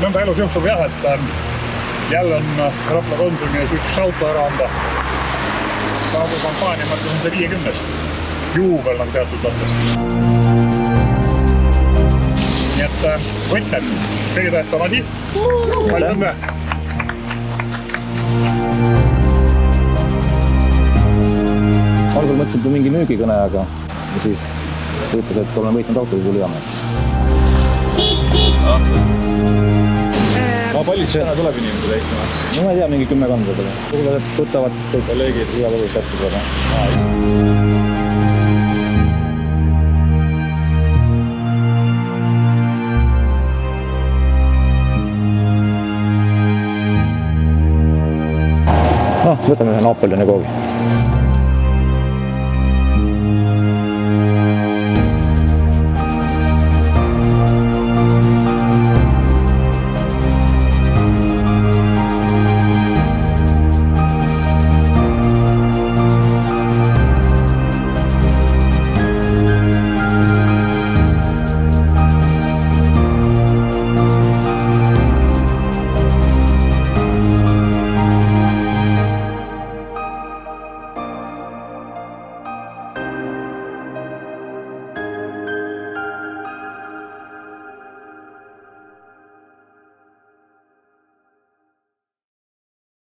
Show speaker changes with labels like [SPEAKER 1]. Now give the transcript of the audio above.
[SPEAKER 1] nõnda elus juhtub jah, et jälle on Rapla Konsumi ees üks auto ära anda. Saabu kampaania mõttes on see 50. Juubel nagu teatud mõttes. Nii et võtted, kõige tähtsam asi. Palju õnne!
[SPEAKER 2] Algul mõtlesin, et mingi müügikõne, aga siis ütles, et olen võitnud autodi tuli jaama.
[SPEAKER 3] Palju täna tuleb inimesed Eestimaa?
[SPEAKER 2] No ma ei tea, mingi 10 kanda tuleb. Kugulased tuttavad, kolleegid, iga kodus täpselt väga. Võtame ühe Napoleoni koogi.